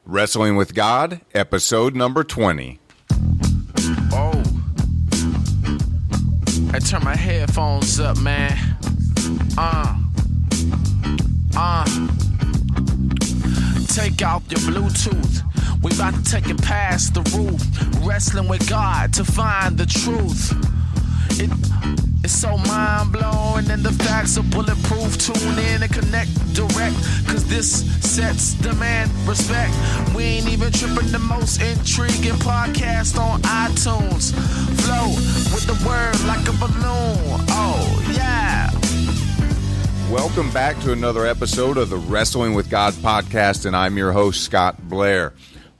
Wrestling with God, episode number 20. Oh, I turn my headphones up, man. Take out your Bluetooth. We about to take it past the roof. Wrestling with God to find the truth. It's so mind-blowing and the facts are bulletproof. Tune in and connect direct, cause this sets demand respect. We ain't even tripping, the most intriguing podcast on iTunes. Flow with the word like a balloon. Oh, yeah. Welcome back to another episode of the Wrestling with God podcast, and I'm your host, Scott Blair.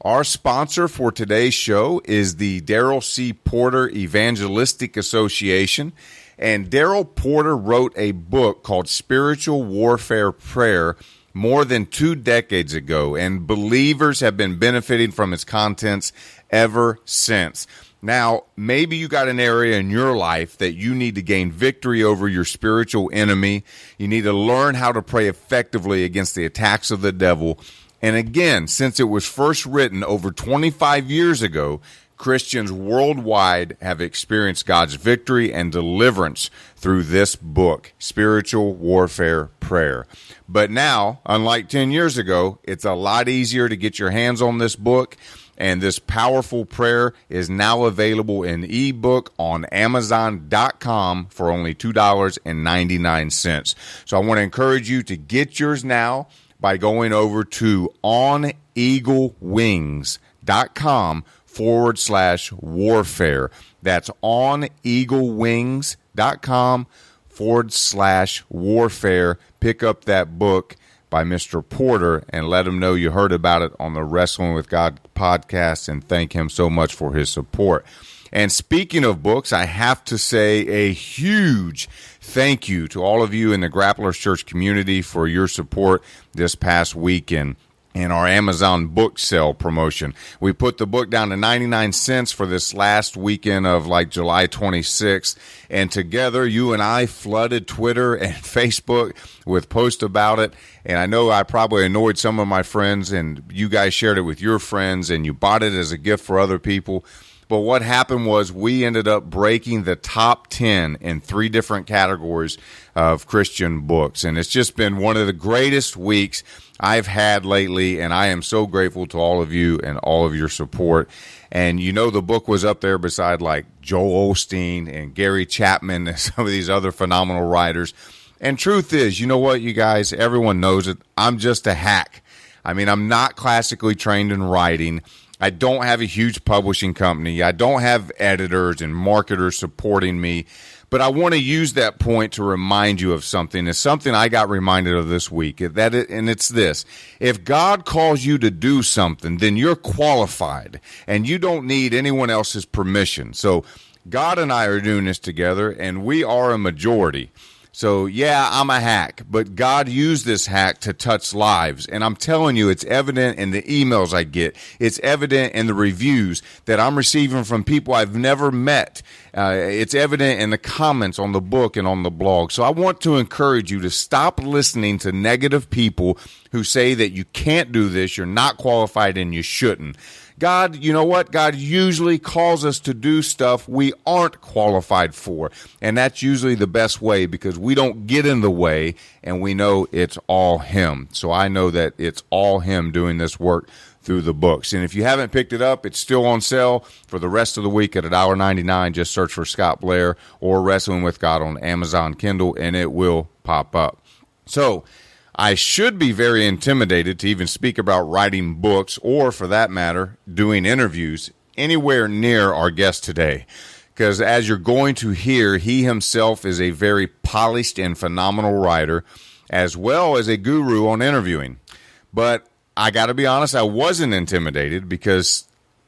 Our sponsor for today's show is the Darrell C. Porter Evangelistic Association, and Darrell Porter wrote a book called Spiritual Warfare Prayer more than 2 decades ago, and believers have been benefiting from its contents ever since. Now, maybe you got an area in your life that you need to gain victory over your spiritual enemy. You need to learn how to pray effectively against the attacks of the devil. And again, since it was first written over 25 years ago, Christians worldwide have experienced God's victory and deliverance through this book, Spiritual Warfare Prayer. But now, unlike 10 years ago, it's a lot easier to get your hands on this book. And this powerful prayer is now available in ebook on Amazon.com for only $2.99. So I want to encourage you to get yours now by going over to oneaglewings.com/warfare. That's oneaglewings.com/warfare. Pick up that book by Mr. Porter and let him know you heard about it on the Wrestling with God podcast, and thank him so much for his support. And speaking of books, I have to say a huge thank you to all of you in the Grapplers Church community for your support this past weekend in our Amazon book sale promotion. We put the book down to 99 cents for this last weekend of like July 26th, and together you and I flooded Twitter and Facebook with posts about it. And I know I probably annoyed some of my friends, and you guys shared it with your friends, and you bought it as a gift for other people. But what happened was we ended up breaking the top 10 in 3 different categories of Christian books. And it's just been one of the greatest weeks I've had lately, and I am so grateful to all of you and all of your support. And you know, the book was up there beside like Joel Osteen and Gary Chapman and some of these other phenomenal writers. And truth is, you know what, you guys, everyone knows it, I'm just a hack. I mean, I'm not classically trained in writing. I don't have a huge publishing company. I don't have editors and marketers supporting me. But I want to use that point to remind you of something. It's something I got reminded of this week. And it's this. If God calls you to do something, then you're qualified. And you don't need anyone else's permission. So God and I are doing this together, and we are a majority. So, yeah, I'm a hack, but God used this hack to touch lives. And I'm telling you, it's evident in the emails I get. It's evident in the reviews that I'm receiving from people I've never met. It's evident in the comments on the book and on the blog. So I want to encourage you to stop listening to negative people who say that you can't do this, you're not qualified, and you shouldn't. God, you know what? God usually calls us to do stuff we aren't qualified for. And that's usually the best way, because we don't get in the way and we know it's all Him. So I know that it's all Him doing this work through the books. And if you haven't picked it up, it's still on sale for the rest of the week at $1.99. Just search for Scott Blair or Wrestling with God on Amazon Kindle and it will pop up. So I should be very intimidated to even speak about writing books or, for that matter, doing interviews anywhere near our guest today. Because as you're going to hear, he himself is a very polished and phenomenal writer, as well as a guru on interviewing. But I got to be honest, I wasn't intimidated because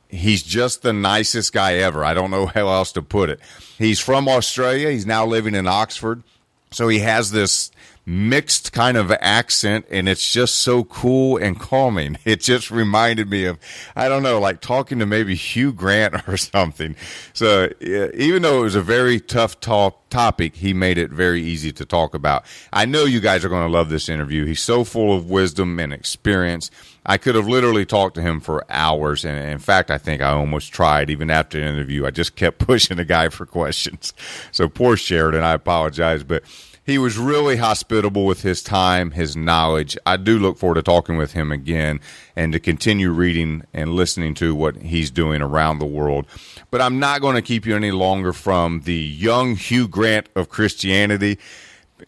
he's just the nicest guy ever. I don't know how else to put it. He's from Australia. He's now living in Oxford. So he has this mixed kind of accent, and it's just so cool and calming. It just reminded me of, I don't know, like talking to maybe Hugh Grant or something. So even though it was a very tough topic, he made it very easy to talk about. I know you guys are going to love this interview. He's so full of wisdom and experience, I could have literally talked to him for hours. And in fact, I think I almost tried even after the interview. I just kept pushing the guy for questions. So poor Sheridan, I apologize. But he was really hospitable with his time, his knowledge. I do look forward to talking with him again and to continue reading and listening to what he's doing around the world. But I'm not going to keep you any longer from the young Hugh Grant of Christianity.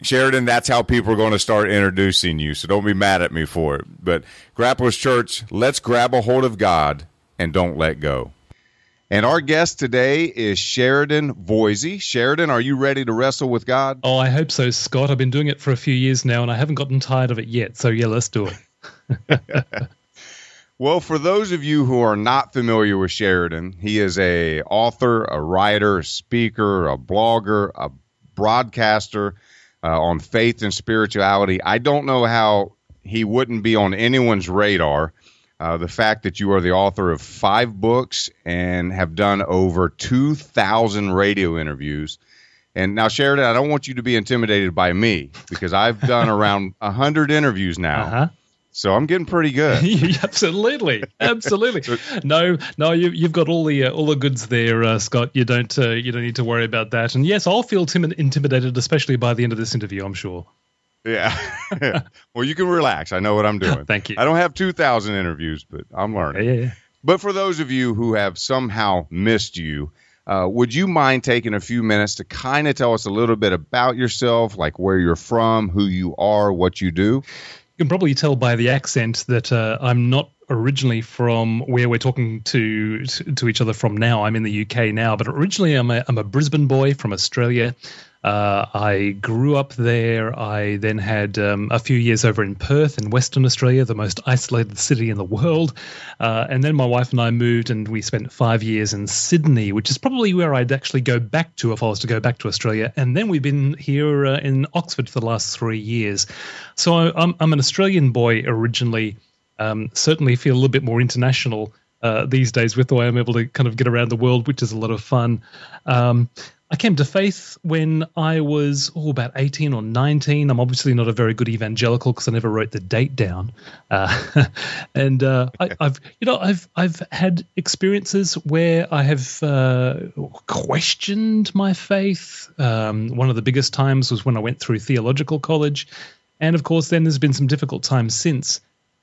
Sheridan, that's how people are going to start introducing you, so don't be mad at me for it. But Grapplers Church, let's grab a hold of God and don't let go. And our guest today is Sheridan Voysey. Sheridan, are you ready to wrestle with God? Oh, I hope so, Scott. I've been doing it for a few years now, and I haven't gotten tired of it yet. So, yeah, let's do it. Well, for those of you who are not familiar with Sheridan, he is a author, a writer, a speaker, a blogger, a broadcaster on faith and spirituality. I don't know how he wouldn't be on anyone's radar. The fact that you are the author of 5 books and have done over 2,000 radio interviews. And now, Sheridan, I don't want you to be intimidated by me because I've done around 100 interviews now. Uh-huh. So I'm getting pretty good. Absolutely. No, you've got all the goods there, Scott. You don't need to worry about that. And yes, I'll feel intimidated, especially by the end of this interview, I'm sure. Yeah. Well, you can relax. I know what I'm doing. Thank you. I don't have 2,000 interviews, but I'm learning. Yeah. But for those of you who have somehow missed you, would you mind taking a few minutes to kind of tell us a little bit about yourself, like where you're from, who you are, what you do? You can probably tell by the accent that I'm not originally from where we're talking to each other from now. I'm in the UK now, but originally I'm a Brisbane boy from Australia. I grew up there. I then had a few years over in Perth in Western Australia, the most isolated city in the world. And then my wife and I moved and we spent 5 years in Sydney, which is probably where I'd actually go back to if I was to go back to Australia. And then we've been here in Oxford for the last 3 years. So I'm an Australian boy originally, certainly feel a little bit more international these days with the way I'm able to kind of get around the world, which is a lot of fun. I came to faith when I was about 18 or 19. I'm obviously not a very good evangelical because I never wrote the date down. And I've had experiences where I have questioned my faith. One of the biggest times was when I went through theological college. And of course, then there's been some difficult times since.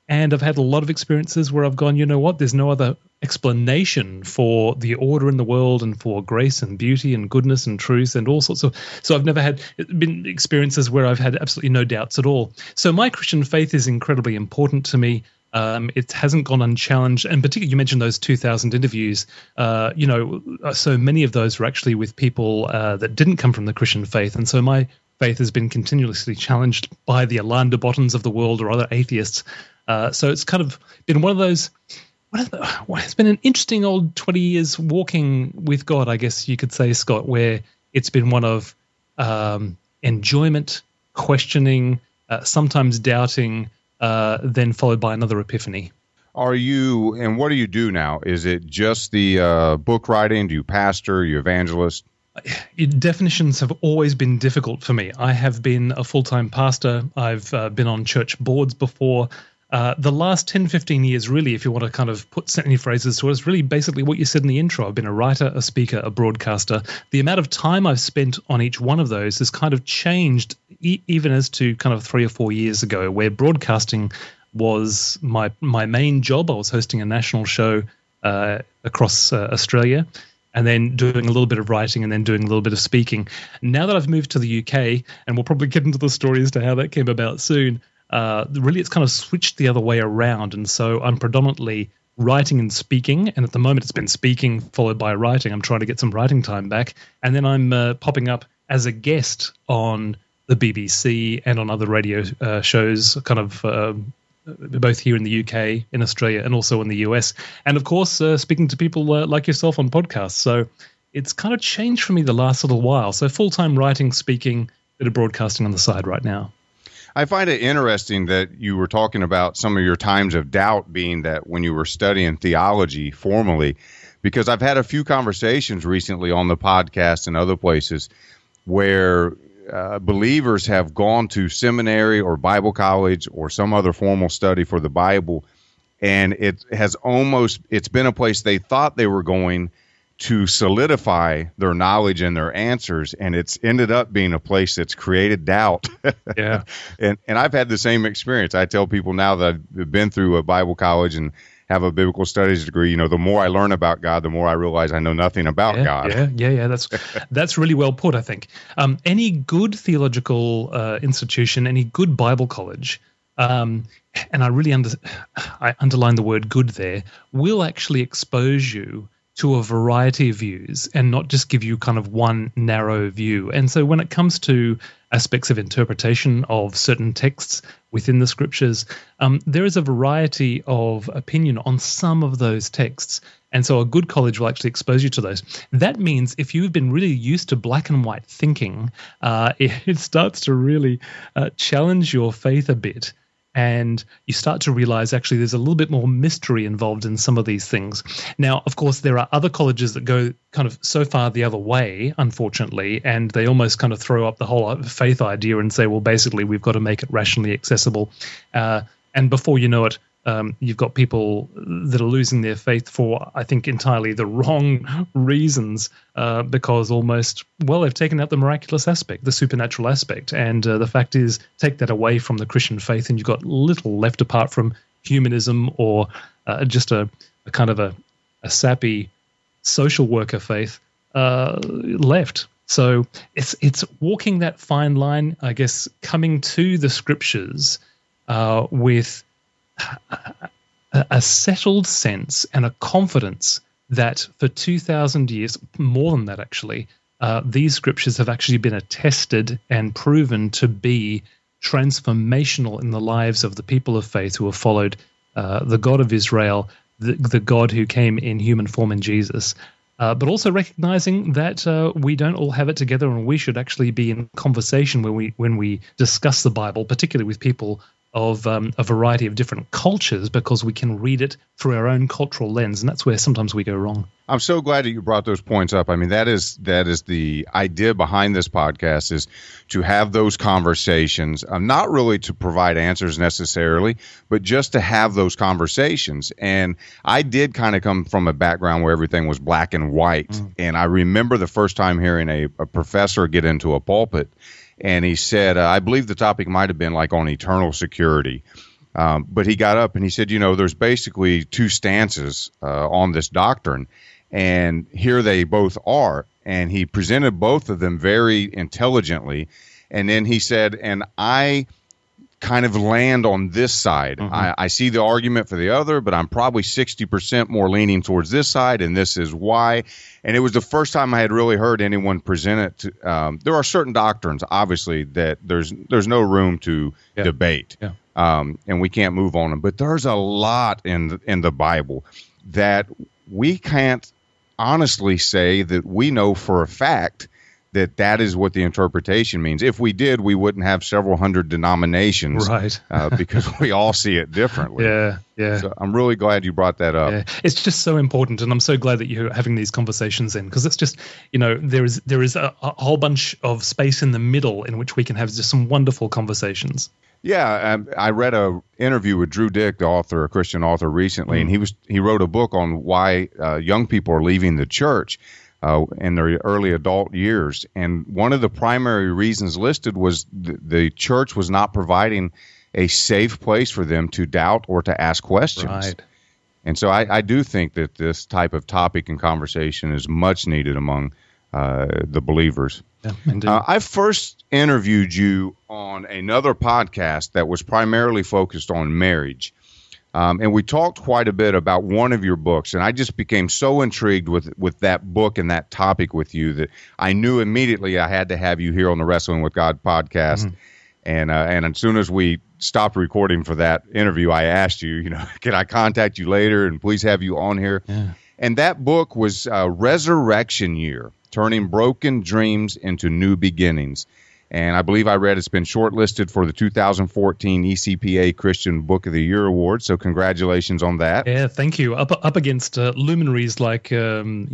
And I've had a lot of experiences where I've gone, you know what, there's no other explanation for the order in the world and for grace and beauty and goodness and truth and all sorts of. So I've never been experiences where I've had absolutely no doubts at all. So my Christian faith is incredibly important to me. It hasn't gone unchallenged. And particularly, you mentioned those 2,000 interviews. So many of those were actually with people that didn't come from the Christian faith. And so my faith has been continuously challenged by the Alain de Bottons of the world or other atheists. So it's kind of been one of those. It's been an interesting old 20 years walking with God, I guess you could say, Scott, where it's been one of enjoyment, questioning, sometimes doubting, then followed by another epiphany. What do you do now? Is it just the book writing? Do you pastor? Are you evangelist? Definitions have always been difficult for me. I have been a full-time pastor. I've been on church boards before. The last 10, 15 years, really, if you want to kind of put any phrases to it, is really basically what you said in the intro. I've been a writer, a speaker, a broadcaster. The amount of time I've spent on each one of those has kind of changed even as to kind of 3 or 4 years ago, where broadcasting was my main job. I was hosting a national show across Australia, and then doing a little bit of writing and then doing a little bit of speaking. Now that I've moved to the UK, and we'll probably get into the story as to how that came about soon, really it's kind of switched the other way around. And so I'm predominantly writing and speaking, and at the moment it's been speaking followed by writing. I'm trying to get some writing time back. And then I'm popping up as a guest on the BBC and on other radio shows, kind of both here in the UK, in Australia, and also in the US. And of course, speaking to people like yourself on podcasts. So it's kind of changed for me the last little while. So full-time writing, speaking, bit of broadcasting on the side right now. I find it interesting that you were talking about some of your times of doubt being that when you were studying theology formally, because I've had a few conversations recently on the podcast and other places where believers have gone to seminary or Bible college or some other formal study for the Bible, And it's been a place they thought they were going to solidify their knowledge and their answers, and it's ended up being a place that's created doubt. Yeah. And I've had the same experience. I tell people now that I've been through a Bible college and have a biblical studies degree, the more I learn about God, the more I realize I know nothing about God. Yeah. That's really well put, I think. Any good theological institution, any good Bible college, and I really I underline the word good there, will actually expose you to a variety of views and not just give you kind of one narrow view. And so when it comes to aspects of interpretation of certain texts within the scriptures, there is a variety of opinion on some of those texts. And so a good college will actually expose you to those. That means if you've been really used to black and white thinking, it starts to really challenge your faith a bit. And you start to realize actually there's a little bit more mystery involved in some of these things. Now, of course, there are other colleges that go kind of so far the other way, unfortunately, and they almost kind of throw up the whole faith idea and say, well, basically, we've got to make it rationally accessible. And before you know it, you've got people that are losing their faith for, I think, entirely the wrong reasons, because they've taken out the miraculous aspect, the supernatural aspect. And the fact is, take that away from the Christian faith and you've got little left apart from humanism or just a kind of a sappy social worker faith left. So it's walking that fine line, I guess, coming to the scriptures with a settled sense and a confidence that for 2,000 years, more than that actually, these scriptures have actually been attested and proven to be transformational in the lives of the people of faith who have followed the God of Israel, the God who came in human form in Jesus. But also recognizing that we don't all have it together, and we should actually be in conversation when we discuss the Bible, particularly with people of a variety of different cultures, because we can read it through our own cultural lens, and that's where sometimes we go wrong. I'm so glad that you brought those points up. I mean, that is the idea behind this podcast, is to have those conversations, not really to provide answers necessarily, but just to have those conversations. And I did kind of come from a background where everything was black and white, and I remember the first time hearing a professor get into a pulpit, and he said, I believe the topic might have been like on eternal security. But he got up and he said, there's basically two stances on this doctrine, and here they both are. And he presented both of them very intelligently. And then he said, and I kind of land on this side. I see the argument for the other, but I'm probably 60% more leaning towards this side, and this is why. And it was the first time I had really heard anyone present it. There are certain doctrines, obviously, that there's no room to debate, and we can't move on them. But there's a lot in the Bible that we can't honestly say that we know for a fact that is what the interpretation means. If we did, we wouldn't have several hundred denominations, right? Because we all see it differently. Yeah. So I'm really glad you brought that up. Yeah. It's just so important, and I'm so glad that you're having these conversations in, because it's just, there is a whole bunch of space in the middle in which we can have just some wonderful conversations. Yeah, I read a interview with Drew Dick, the author, a Christian author, recently, and he wrote a book on why young people are leaving the church in their early adult years. And one of the primary reasons listed was the church was not providing a safe place for them to doubt or to ask questions. Right. And so I do think that this type of topic and conversation is much needed among the believers. Yeah, indeed. I first interviewed you on another podcast that was primarily focused on marriage. And we talked quite a bit about one of your books, and I just became so intrigued with that book and that topic with you that I knew immediately I had to have you here on the Wrestling with God podcast. And as soon as we stopped recording for that interview, I asked you, can I contact you later and please have you on here? Yeah. And that book was Resurection Year, Turning Broken Dreams into New Beginnings. And I believe I read it's been shortlisted for the 2014 ECPA Christian Book of the Year Award. So congratulations on that. Yeah, thank you. Up against luminaries like Adrian,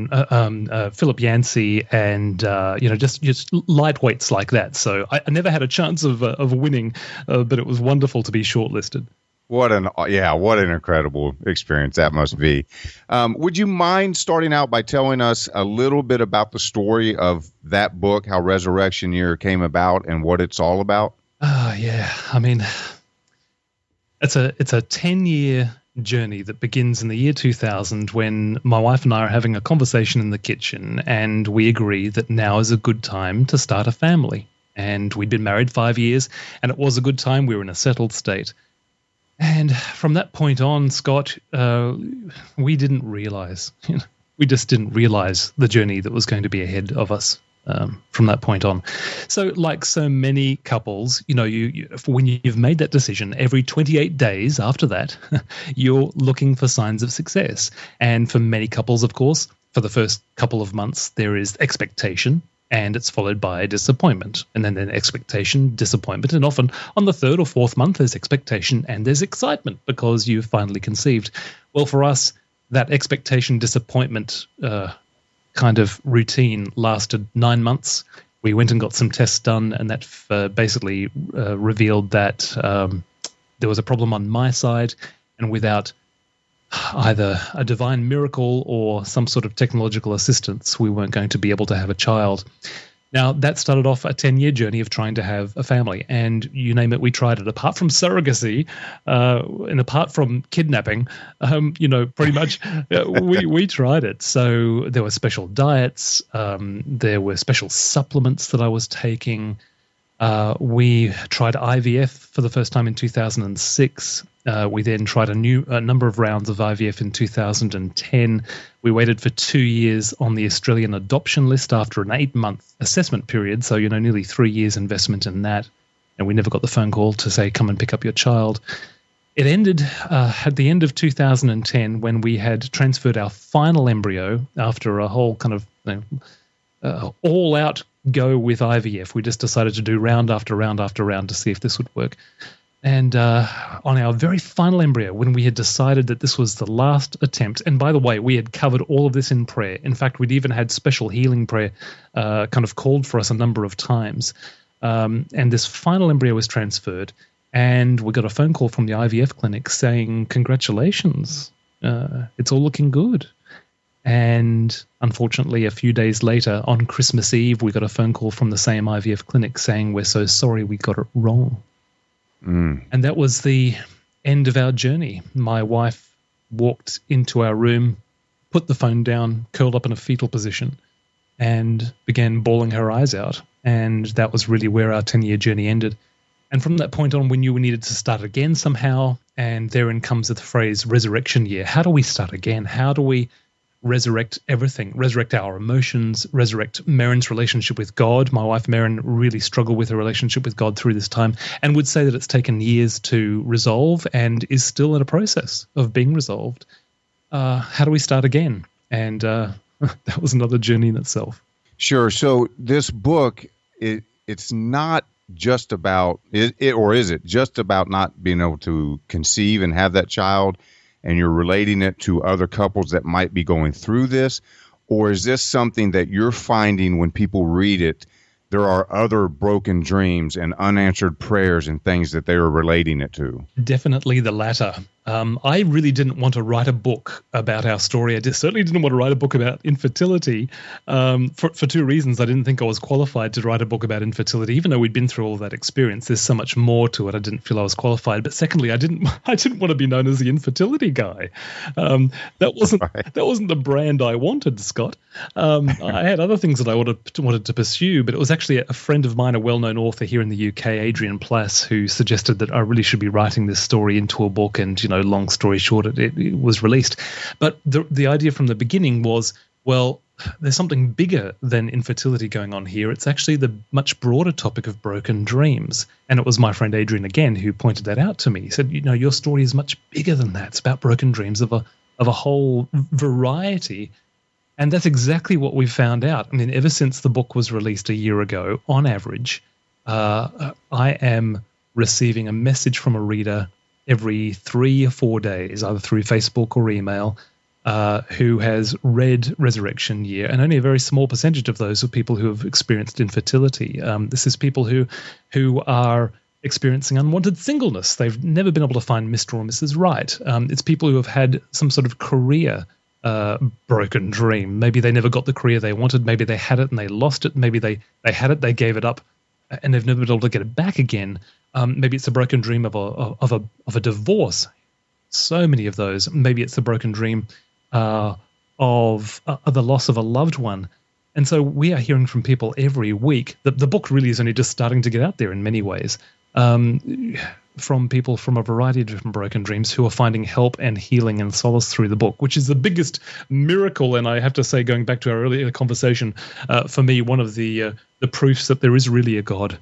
Philip Yancey, and just lightweights like that. So I never had a chance of winning, but it was wonderful to be shortlisted. What an incredible experience that must be. Would you mind starting out by telling us a little bit about the story of that book, how Resurrection Year came about and what it's all about? Yeah. I mean, it's a 10-year journey that begins in the year 2000 when my wife and I are having a conversation in the kitchen, and we agree that now is a good time to start a family. And we'd been married 5 years, and it was a good time. We were in a settled state. And from that point on, Scott, we didn't realize, we just didn't realize the journey that was going to be ahead of us from that point on. So like so many couples, when you've made that decision, every 28 days after that, you're looking for signs of success. And for many couples, of course, for the first couple of months, there is expectation. And it's followed by disappointment, and then expectation, disappointment, and often on the third or fourth month there's expectation and there's excitement because you've finally conceived. Well, for us, that expectation, disappointment kind of routine lasted 9 months. We went and got some tests done, and that basically revealed that there was a problem on my side, and without either a divine miracle or some sort of technological assistance, we weren't going to be able to have a child. Now, that started off a 10-year journey of trying to have a family, and you name it, we tried it. Apart from surrogacy and apart from kidnapping, pretty much we tried it. So there were special diets, there were special supplements that I was taking. We tried IVF for the first time in 2006. We then tried a number of rounds of IVF in 2010. We waited for 2 years on the Australian adoption list after an 8-month assessment period. So, nearly 3 years investment in that. And we never got the phone call to say, come and pick up your child. It ended at the end of 2010 when we had transferred our final embryo after a whole kind of all-out go with IVF. We just decided to do round after round after round to see if this would work. And on our very final embryo, when we had decided that this was the last attempt, and by the way, we had covered all of this in prayer. In fact, we'd even had special healing prayer kind of called for us a number of times. And this final embryo was transferred, and we got a phone call from the IVF clinic saying, congratulations, it's all looking good. And unfortunately, a few days later, on Christmas Eve, we got a phone call from the same IVF clinic saying, we're so sorry, we got it wrong. And that was the end of our journey. My wife walked into our room, put the phone down, curled up in a fetal position, and began bawling her eyes out. And that was really where our 10-year journey ended. And from that point on, we knew we needed to start again somehow. And therein comes the phrase Resurrection Year. How do we start again? How do we resurrect everything, resurrect our emotions, resurrect Marin's relationship with God? My wife Marin really struggled with her relationship with God through this time and would say that it's taken years to resolve and is still in a process of being resolved. How do we start again? And that was another journey in itself. Sure. So this book, it's not just about, or is it just about not being able to conceive and have that child, and you're relating it to other couples that might be going through this? Or is this something that you're finding when people read it, there are other broken dreams and unanswered prayers and things that they are relating it to? Definitely the latter. I really didn't want to write a book about our story. I certainly didn't want to write a book about infertility for two reasons. I didn't think I was qualified to write a book about infertility, even though we'd been through all of that experience. There's so much more to it. I didn't feel I was qualified. But secondly, I didn't want to be known as the infertility guy. That wasn't the brand I wanted, Scott. I had other things that I wanted to pursue, but it was actually a friend of mine, a well-known author here in the UK, Adrian Plass, who suggested that I really should be writing this story into a book. And long story short, it was released. But the idea from the beginning was, well, there's something bigger than infertility going on here. It's actually the much broader topic of broken dreams. And it was my friend Adrian again who pointed that out to me. He said, your story is much bigger than that. It's about broken dreams of a whole variety. And that's exactly what we found out. I mean, ever since the book was released a year ago, on average, I am receiving a message from a reader every 3 or 4 days, either through Facebook or email, who has read Resurrection Year, and only a very small percentage of those are people who have experienced infertility. This is people who are experiencing unwanted singleness. They've never been able to find Mr. or Mrs. Right. It's people who have had some sort of career broken dream. Maybe they never got the career they wanted. Maybe they had it and they lost it. Maybe they had it, they gave it up, and they've never been able to get it back again. Maybe it's a broken dream of a divorce. So many of those. Maybe it's a broken dream of the loss of a loved one. And so we are hearing from people every week. The book really is only just starting to get out there in many ways. From people from a variety of different broken dreams who are finding help and healing and solace through the book, which is the biggest miracle. And I have to say, going back to our earlier conversation, for me, one of the proofs that there is really a God.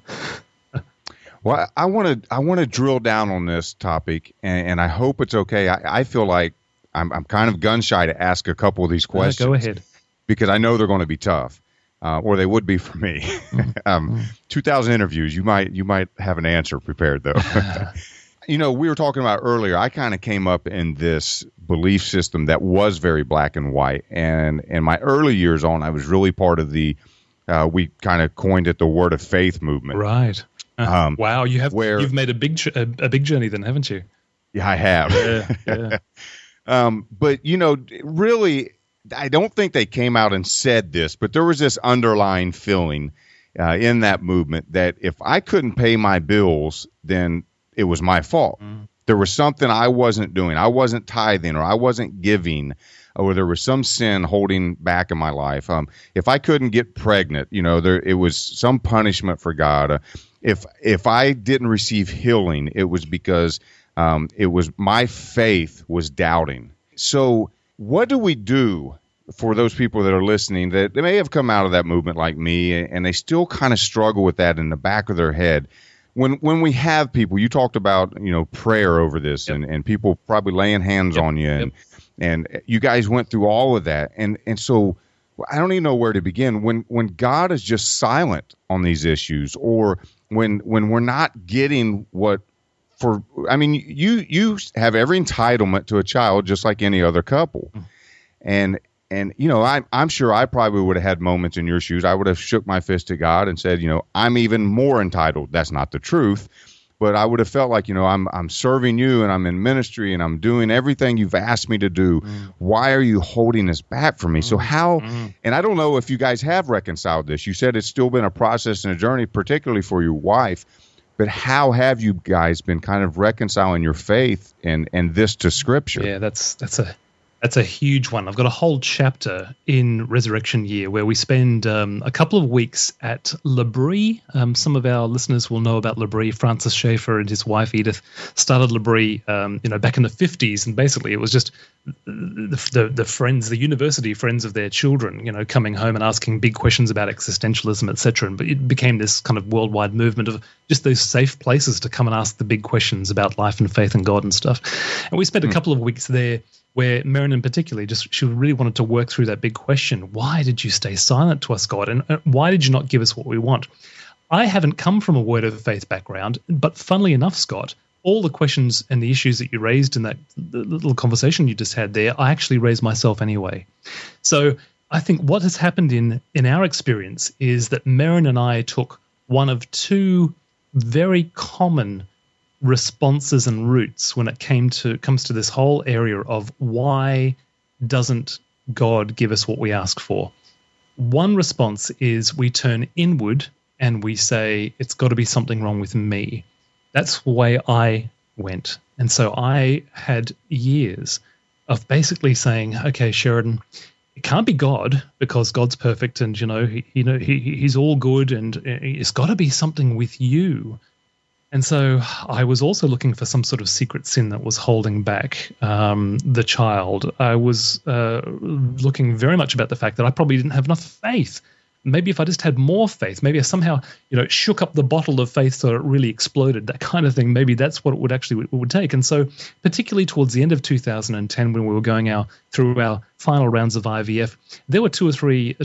Well, I want to drill down on this topic, and I hope it's okay. I feel like I'm kind of gun shy to ask a couple of these questions. Go ahead, because I know they're going to be tough. Or they would be for me. 2,000 interviews, you might have an answer prepared, though. We were talking about earlier, I kind of came up in this belief system that was very black and white. And in my early years on, I was really part of the, we kind of coined it the Word of Faith movement. Right. Wow, you've made a big journey then, haven't you? Yeah, I have. Yeah. But, really, I don't think they came out and said this, but there was this underlying feeling in that movement that if I couldn't pay my bills, then it was my fault. There was something I wasn't doing. I wasn't tithing, or I wasn't giving, or there was some sin holding back in my life. If I couldn't get pregnant, it was some punishment for God. If I didn't receive healing, it was because it was my faith was doubting. So what do we do for those people that are listening that they may have come out of that movement like me, and they still kind of struggle with that in the back of their head? When we have people, you talked about, prayer over this, Yep. and people probably laying hands on you, and you guys went through all of that. And so I don't even know where to begin. When God is just silent on these issues, or when we're not getting you have every entitlement to a child just like any other couple. And I'm sure I probably would have had moments in your shoes. I would have shook my fist at God and said, I'm even more entitled. That's not the truth. But I would have felt like, I'm serving you, and I'm in ministry, and I'm doing everything you've asked me to do. Why are you holding this back from me? So how, and I don't know if you guys have reconciled this. You said it's still been a process and a journey, particularly for your wife. But how have you guys been kind of reconciling your faith and this to Scripture? Yeah, that's a huge one. I've got a whole chapter in Resurection Year where we spend a couple of weeks at L'Abri. Some of our listeners will know about L'Abri. Francis Schaeffer and his wife Edith started L'Abri, back in the 50s, and basically it was just the friends, the university friends of their children, coming home and asking big questions about existentialism, etc. But it became this kind of worldwide movement of just those safe places to come and ask the big questions about life and faith and God and stuff. And we spent a couple of weeks there, where Marin in particular, she really wanted to work through that big question. Why did you stay silent to us, God? And why did you not give us what we want? I haven't come from a word of faith background, but funnily enough, Scott, all the questions and the issues that you raised in that little conversation you just had there, I actually raised myself anyway. So I think what has happened in our experience is that Marin and I took one of two very common responses and roots when it comes to this whole area of why doesn't God give us what we ask for. One response is we turn inward and we say it's got to be something wrong with me. That's the way I went. And so I had years of basically saying, okay, Sheridan, it can't be God because God's perfect and he's all good, and it's got to be something with you. And so I was also looking for some sort of secret sin that was holding back the child. I was looking very much about the fact that I probably didn't have enough faith. Maybe if I just had more faith, maybe I somehow, shook up the bottle of faith so it really exploded, that kind of thing. Maybe that's what it would take. And so particularly towards the end of 2010, when we were going through our final rounds of IVF, there were 2 or 3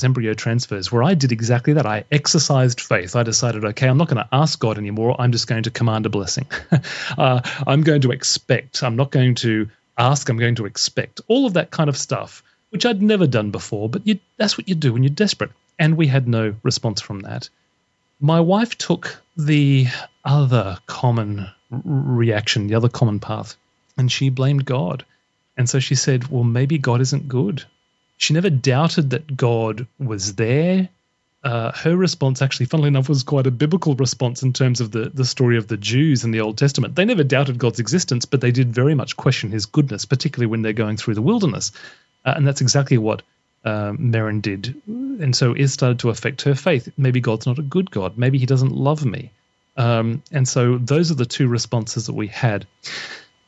embryo transfers, where I did exactly that. I exercised faith. I decided, okay, I'm not going to ask God anymore. I'm just going to command a blessing. I'm going to expect. I'm not going to ask. I'm going to expect. All of that kind of stuff, which I'd never done before, but that's what you do when you're desperate. And we had no response from that. My wife took the other common reaction, the other common path? And she blamed God. And so she said, well, maybe God isn't good. She never doubted that God was there. Her response, actually, funnily enough, was quite a biblical response in terms of the story of the Jews in the Old Testament. They never doubted God's existence, but they did very much question his goodness, particularly when they're going through the wilderness. And that's exactly what Merrin did. And so it started to affect her faith. Maybe God's not a good God. Maybe he doesn't love me. And so those are the two responses that we had.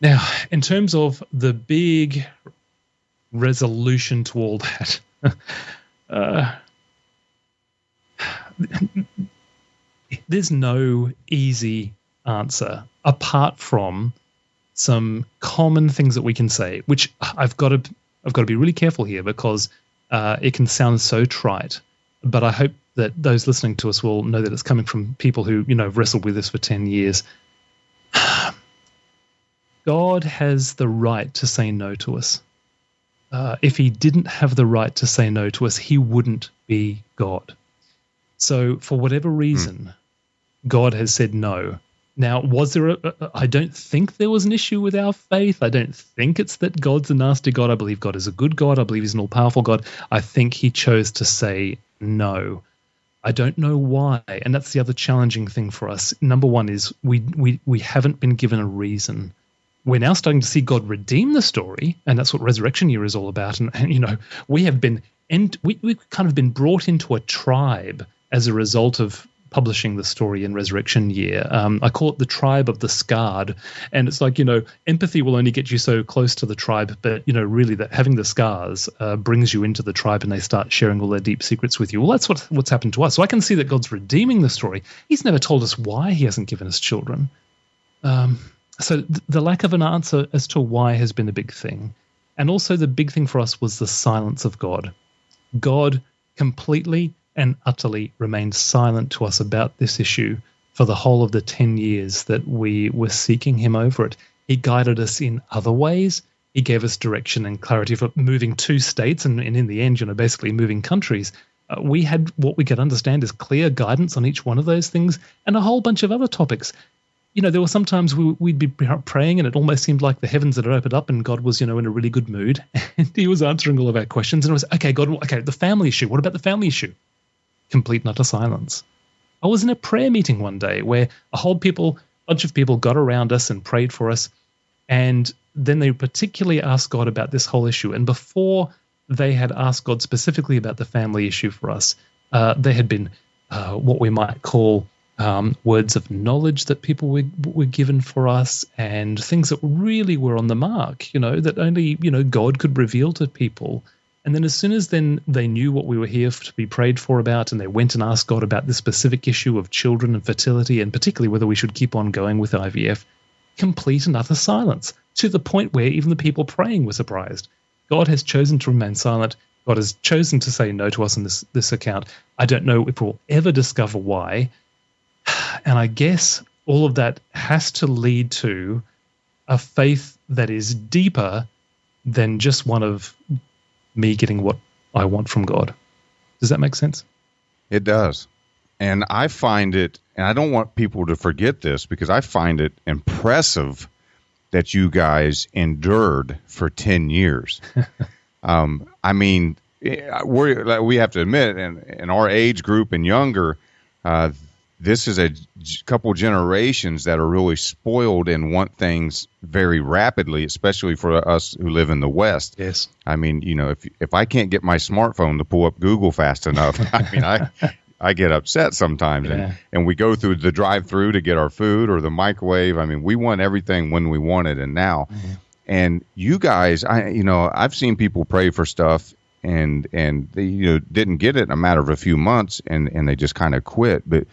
Now, in terms of the big resolution to all that, there's no easy answer apart from some common things that we can say, which I've got to be really careful here because it can sound so trite. But I hope that those listening to us will know that it's coming from people who, have wrestled with this for 10 years. God has the right to say no to us. If he didn't have the right to say no to us, he wouldn't be God. So for whatever reason, God has said no. Now, was there I don't think there was an issue with our faith. I don't think it's that God's a nasty God. I believe God is a good God. I believe he's an all-powerful God. I think he chose to say no. I don't know why. And that's the other challenging thing for us. Number one is we haven't been given a reason. We're now starting to see God redeem the story, and that's what Resurrection Year is all about. And we have been, we've kind of been brought into a tribe as a result of publishing the story in Resurrection Year. I call it the tribe of the scarred, and it's like, empathy will only get you so close to the tribe, but really that having the scars brings you into the tribe, and they start sharing all their deep secrets with you. Well, that's what's happened to us. So I can see that God's redeeming the story. He's never told us why he hasn't given us children. So the lack of an answer as to why has been a big thing. And also the big thing for us was the silence of God. God completely and utterly remained silent to us about this issue for the whole of the 10 years that we were seeking him over it. He guided us in other ways. He gave us direction and clarity for moving 2 states and in the end, basically moving countries. We had what we could understand as clear guidance on each one of those things and a whole bunch of other topics. There were some times we'd be praying and it almost seemed like the heavens had opened up and God was, in a really good mood and he was answering all of our questions. And it was, okay, God, the family issue. What about the family issue? Complete and utter silence. I was in a prayer meeting one day where a bunch of people got around us and prayed for us. And then they particularly asked God about this whole issue. And before they had asked God specifically about the family issue for us, there had been what we might call words of knowledge that people were given for us and things that really were on the mark, that only, God could reveal to people. And then as soon as then they knew what we were here to be prayed for about, and they went and asked God about this specific issue of children and fertility, and particularly whether we should keep on going with IVF, complete and utter silence, to the point where even the people praying were surprised. God has chosen to remain silent. God has chosen to say no to us in this account. I don't know if we'll ever discover why. And I guess all of that has to lead to a faith that is deeper than just one of me getting what I want from God. Does that make sense? It does. And I find it, and I don't want people to forget this because I find it impressive that you guys endured for 10 years. We have to admit, in our age group and younger, this is a couple generations that are really spoiled and want things very rapidly, especially for us who live in the West. Yes. If I can't get my smartphone to pull up Google fast enough, I get upset sometimes. Yeah. And we go through the drive-through to get our food or the microwave. We want everything when we want it and now. Mm-hmm. And you guys, I've seen people pray for stuff and they didn't get it in a matter of a few months and they just kind of quit. But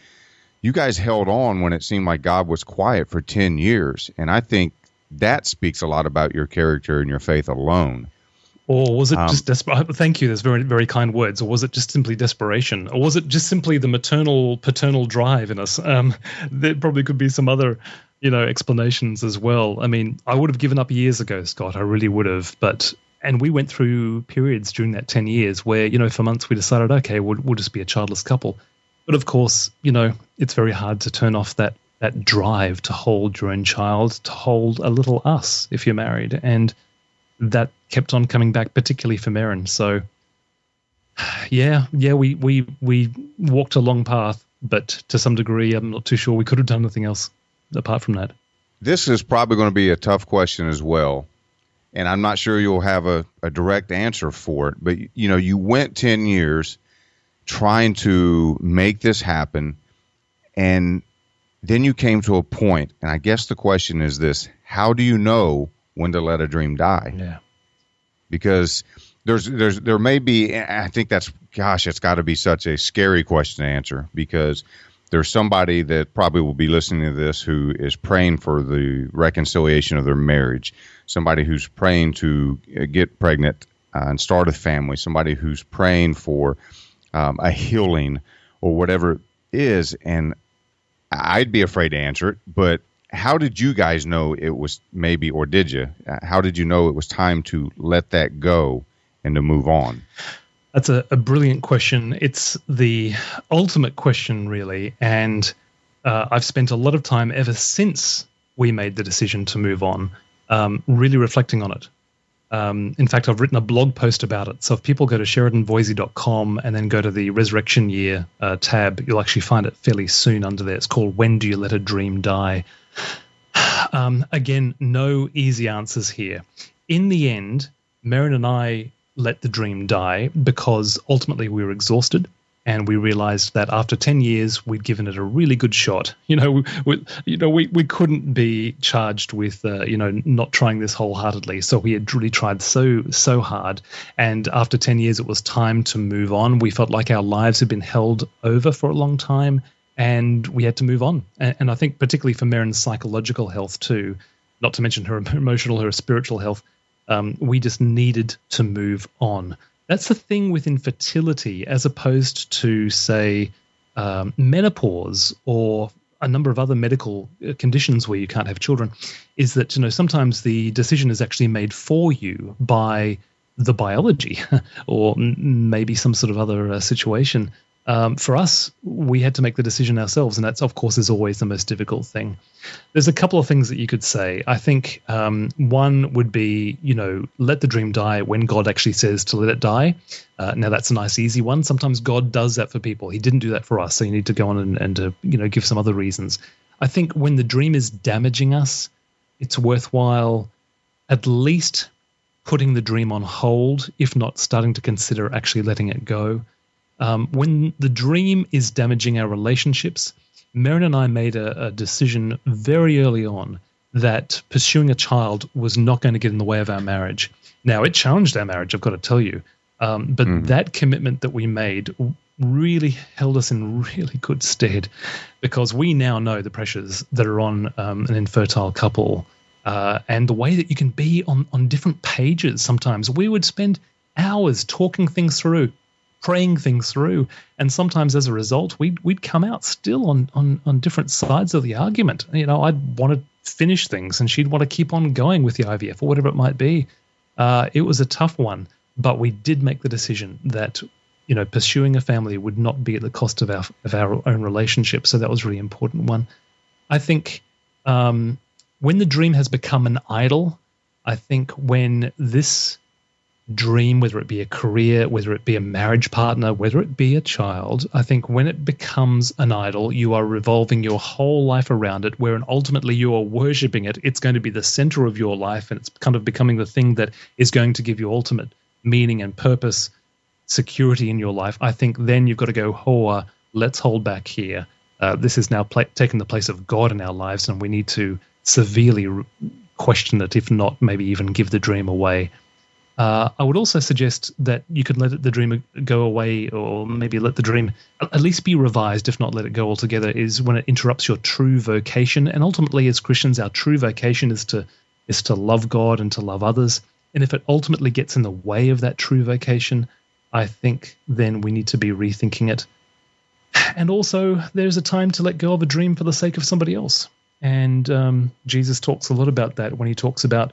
you guys held on when it seemed like God was quiet for 10 years. And I think that speaks a lot about your character and your faith alone. Or was it just desperate? Thank you. That's very, very kind words. Or was it just simply desperation? Or was it just simply the maternal, paternal drive in us? There probably could be some other, explanations as well. I would have given up years ago, Scott. I really would have. And we went through periods during that 10 years where, for months we decided, okay, we'll just be a childless couple. But of course, it's very hard to turn off that drive to hold your own child, to hold a little us if you're married. And that kept on coming back, particularly for Merrin. So, we walked a long path, but to some degree, I'm not too sure we could have done anything else apart from that. This is probably going to be a tough question as well, and I'm not sure you'll have a direct answer for it. But, you went 10 years trying to make this happen, and then you came to a point, and I guess the question is this: how do you know when to let a dream die? Yeah. Because there may be, I think it's got to be such a scary question to answer, because there's somebody that probably will be listening to this who is praying for the reconciliation of their marriage, somebody who's praying to get pregnant and start a family, somebody who's praying for a healing or whatever it is. And I'd be afraid to answer it, but how did you guys know it was maybe, or did you? How did you know it was time to let that go and to move on? That's a brilliant question. It's the ultimate question, really. And I've spent a lot of time ever since we made the decision to move on, really reflecting on it. In fact, I've written a blog post about it. So if people go to SheridanVoysey.com and then go to the Resurection Year tab, you'll actually find it fairly soon under there. It's called When Do You Let a Dream Die? Again, no easy answers here. In the end, Merrin and I let the dream die because ultimately we were exhausted, and we realized that after 10 years we'd given it a really good shot. We couldn't be charged with not trying this wholeheartedly. So we had really tried so hard, and after 10 years it was time to move on. We felt like our lives had been held over for a long time, and we had to move on. And I think particularly for Merrin's psychological health too, not to mention her emotional, her spiritual health, we just needed to move on. That's the thing with infertility, as opposed to, say, menopause or a number of other medical conditions where you can't have children, is that sometimes the decision is actually made for you by the biology or maybe some sort of other situation. For us, we had to make the decision ourselves, and that's, of course, is always the most difficult thing. There's a couple of things that you could say. I think one would be, let the dream die when God actually says to let it die. Now, that's a nice, easy one. Sometimes God does that for people. He didn't do that for us, so you need to go on and give some other reasons. I think when the dream is damaging us, it's worthwhile at least putting the dream on hold, if not starting to consider actually letting it go. When the dream is damaging our relationships, Merrin and I made a decision very early on that pursuing a child was not going to get in the way of our marriage. Now, it challenged our marriage, I've got to tell you. But that commitment that we made really held us in really good stead, because we now know the pressures that are on an infertile couple, and the way that you can be on different pages sometimes. We would spend hours talking things through, praying things through, and sometimes as a result we'd come out still on different sides of the argument. I'd want to finish things and she'd want to keep on going with the IVF or whatever it might be. It was a tough one, but we did make the decision that pursuing a family would not be at the cost of our own relationship. So that was a really important one. I think when the dream has become an idol, I think when this dream, whether it be a career, whether it be a marriage partner, whether it be a child, I think when it becomes an idol, you are revolving your whole life around it, where ultimately you are worshipping it. It's going to be the center of your life, and it's kind of becoming the thing that is going to give you ultimate meaning and purpose, security in your life. I think then you've got to go, let's hold back here. This is now taking the place of God in our lives, and we need to severely question it, if not maybe even give the dream away. I would also suggest that you could let the dream go away, or maybe let the dream at least be revised, if not let it go altogether, is when it interrupts your true vocation. And ultimately, as Christians, our true vocation is to love God and to love others. And if it ultimately gets in the way of that true vocation, I think then we need to be rethinking it. And also, there's a time to let go of a dream for the sake of somebody else. And Jesus talks a lot about that when he talks about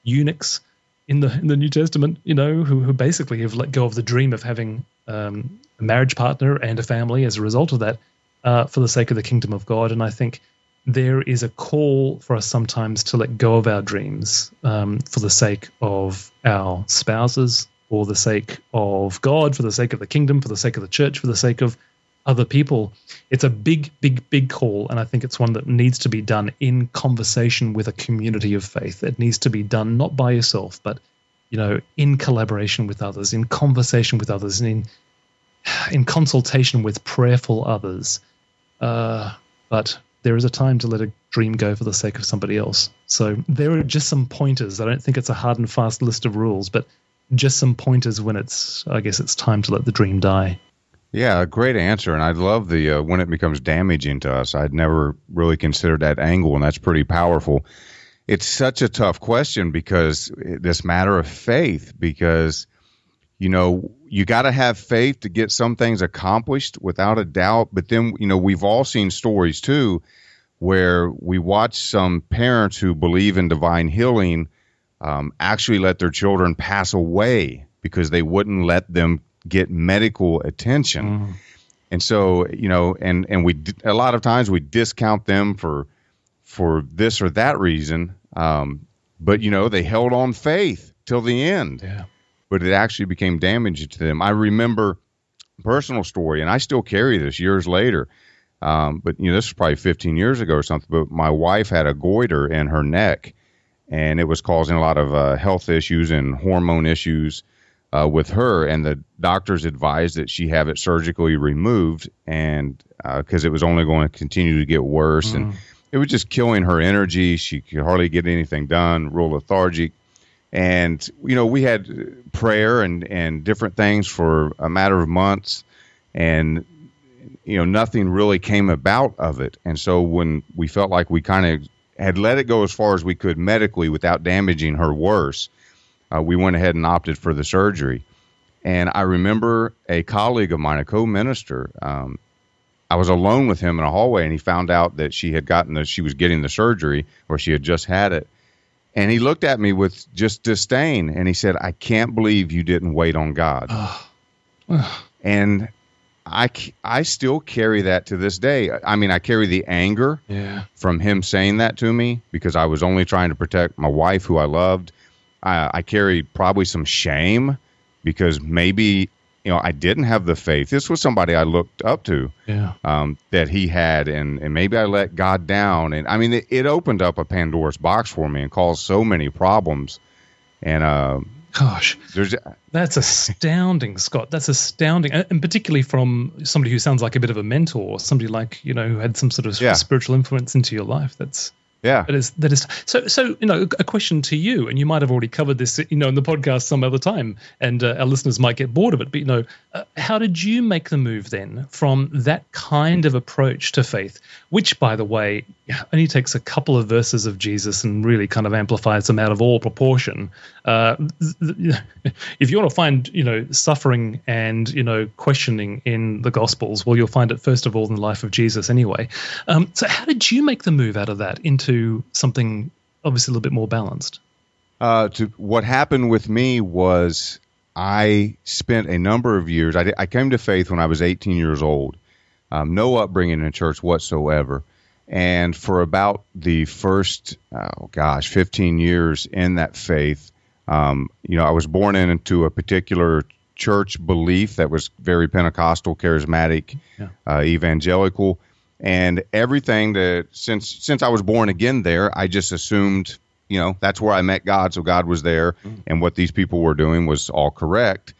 eunuchs in the New Testament, who basically have let go of the dream of having a marriage partner and a family as a result of that, for the sake of the kingdom of God. And I think there is a call for us sometimes to let go of our dreams for the sake of our spouses, for the sake of God, for the sake of the kingdom, for the sake of the church, for the sake of other people. It's a big, big, big call, and I think it's one that needs to be done in conversation with a community of faith. It needs to be done not by yourself, but in collaboration with others, in conversation with others, and in consultation with prayerful others. But there is a time to let a dream go for the sake of somebody else. So there are just some pointers. I don't think it's a hard and fast list of rules, but just some pointers when it's time to let the dream die. Yeah, a great answer. And I love the when it becomes damaging to us. I'd never really considered that angle, and that's pretty powerful. It's such a tough question because this matter of faith, because, you got to have faith to get some things accomplished without a doubt. But then, we've all seen stories too, where we watch some parents who believe in divine healing actually let their children pass away because they wouldn't let them get medical attention. And so, and we, a lot of times we discount them for this or that reason. But, they held on faith till the end. Yeah. But it actually became damaging to them. I remember a personal story, and I still carry this years later. But, this was probably 15 years ago or something. But my wife had a goiter in her neck, and it was causing a lot of health issues and hormone issues with her. And the doctors advised that she have it surgically removed, and because it was only going to continue to get worse. And it was just killing her energy. She could hardly get anything done, real lethargic. And, we had prayer and different things for a matter of months, and, nothing really came about of it. And so when we felt like we kind of had let it go as far as we could medically without damaging her worse, we went ahead and opted for the surgery. And I remember a colleague of mine, a co-minister, I was alone with him in a hallway, and he found out that she was getting the surgery, or she had just had it. And he looked at me with just disdain, and he said, "I can't believe you didn't wait on God." And I still carry that to this day. I mean, I carry the anger from him saying that to me because I was only trying to protect my wife, who I loved. I carry probably some shame because maybe, I didn't have the faith. This was somebody I looked up to, that he had, and maybe I let God down. And I mean, it opened up a Pandora's box for me and caused so many problems. And gosh, that's astounding, Scott. That's astounding, and particularly from somebody who sounds like a bit of a mentor, somebody like who had some sort of spiritual influence into your life. That is so. A question to you, and you might have already covered this, in the podcast some other time, and our listeners might get bored of it. But how did you make the move then from that kind of approach to faith, which, by the way, only takes a couple of verses of Jesus and really kind of amplifies them out of all proportion? If you want to find suffering and questioning in the Gospels, well, you'll find it first of all in the life of Jesus anyway. So how did you make the move out of that into something obviously a little bit more balanced? What happened with me was I spent a number of years. I came to faith when I was 18 years old. No upbringing in church whatsoever. And for about the first, 15 years in that faith, I was born into a particular church belief that was very Pentecostal, charismatic, evangelical. And everything that since I was born again there, I just assumed, that's where I met God. So God was there, and what these people were doing was all correct.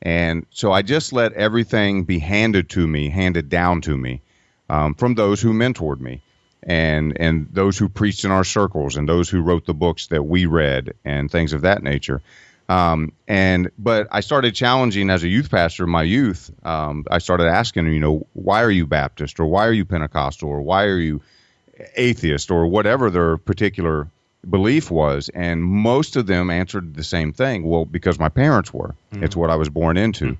And so I just let everything be handed down to me from those who mentored me and those who preached in our circles and those who wrote the books that we read and things of that nature. But I started challenging as a youth pastor, my youth. I started asking, why are you Baptist, or why are you Pentecostal, or why are you atheist, or whatever their particular belief was. And most of them answered the same thing. Well, because my parents were. It's what I was born into.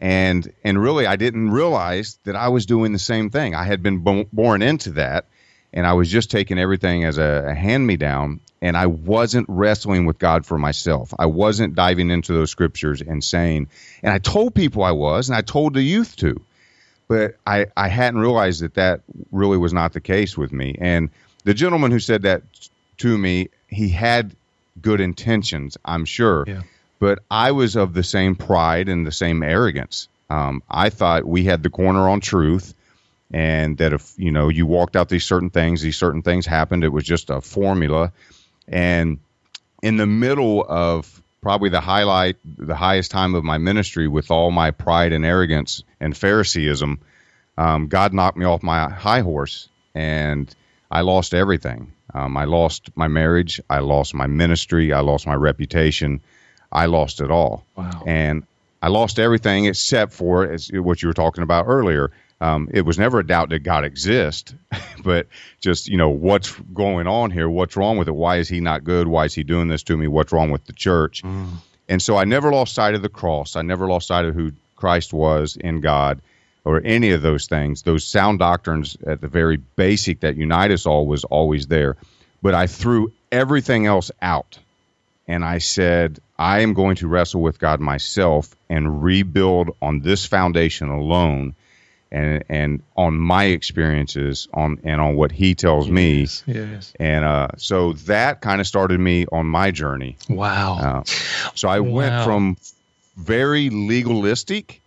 And really, I didn't realize that I was doing the same thing. I had been born into that. and I was just taking everything as a hand-me-down, and I wasn't wrestling with God for myself. I wasn't diving into those scriptures and saying, and I told people I was, and I told the youth too, but I hadn't realized that really was not the case with me. And the gentleman who said that to me, he had good intentions, I'm sure, but I was of the same pride and the same arrogance. I thought we had the corner on truth, and that if, you walked out these certain things happened. It was just a formula. And in the middle of probably the highest time of my ministry, with all my pride and arrogance and Phariseeism, God knocked me off my high horse, and I lost everything. I lost my marriage. I lost my ministry. I lost my reputation. I lost it all. Wow. And I lost everything except for what you were talking about earlier. It was never a doubt that God exists, but just, what's going on here? What's wrong with it? Why is he not good? Why is he doing this to me? What's wrong with the church? And so I never lost sight of the cross. I never lost sight of who Christ was in God, or any of those things. Those sound doctrines at the very basic that unite us all was always there. But I threw everything else out, and I said, I am going to wrestle with God myself and rebuild on this foundation alone, and on my experiences, on what he tells me. Yes. And so that kind of started me on my journey. Wow. So I went from very legalistic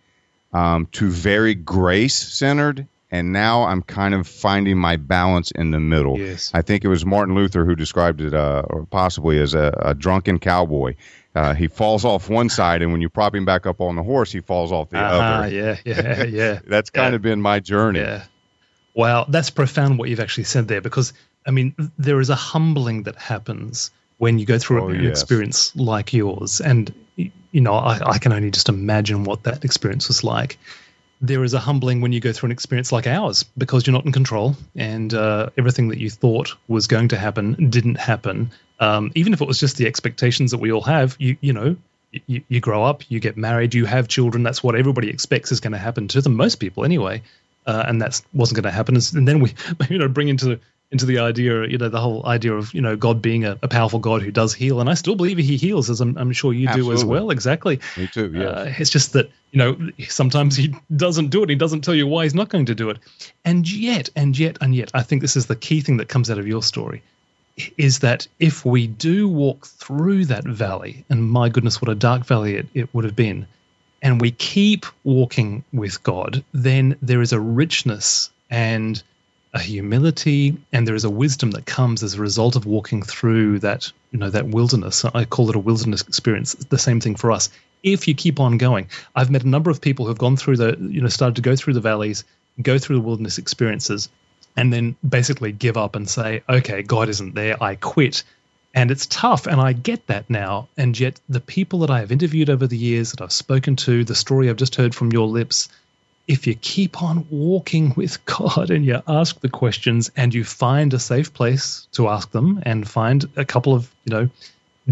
to very grace-centered, and now I'm kind of finding my balance in the middle. Yes. I think it was Martin Luther who described it, or possibly as a drunken cowboy. He falls off one side, and when you prop him back up on the horse, he falls off the other. Yeah. That's kind of been my journey. Yeah. Wow, that's profound what you've actually said there, because, there is a humbling that happens when you go through an experience like yours. And, I can only just imagine what that experience was like. There is a humbling when you go through an experience like ours, because you're not in control, and everything that you thought was going to happen didn't happen. Even if it was just the expectations that we all have, you grow up, you get married, you have children. That's what everybody expects is going to happen to them, most people anyway. And that wasn't going to happen. And then we, bring into the idea, the whole idea of, God being a powerful God who does heal. And I still believe he heals, as I'm sure you do as well. Exactly. Me too, yes. It's just that, sometimes he doesn't do it. He doesn't tell you why he's not going to do it. And yet, I think this is the key thing that comes out of your story, is that if we do walk through that valley, and my goodness, what a dark valley it would have been, and we keep walking with God, then there is a richness and a humility, and there is a wisdom that comes as a result of walking through that, that wilderness. I call it a wilderness experience. It's the same thing for us. If you keep on going, I've met a number of people who've gone through started to go through the valleys, go through the wilderness experiences, and then basically give up and say, okay, God isn't there, I quit. And it's tough, and I get that now. And yet the people that I have interviewed over the years, that I've spoken to, the story I've just heard from your lips, if you keep on walking with God and you ask the questions and you find a safe place to ask them, and find a couple of,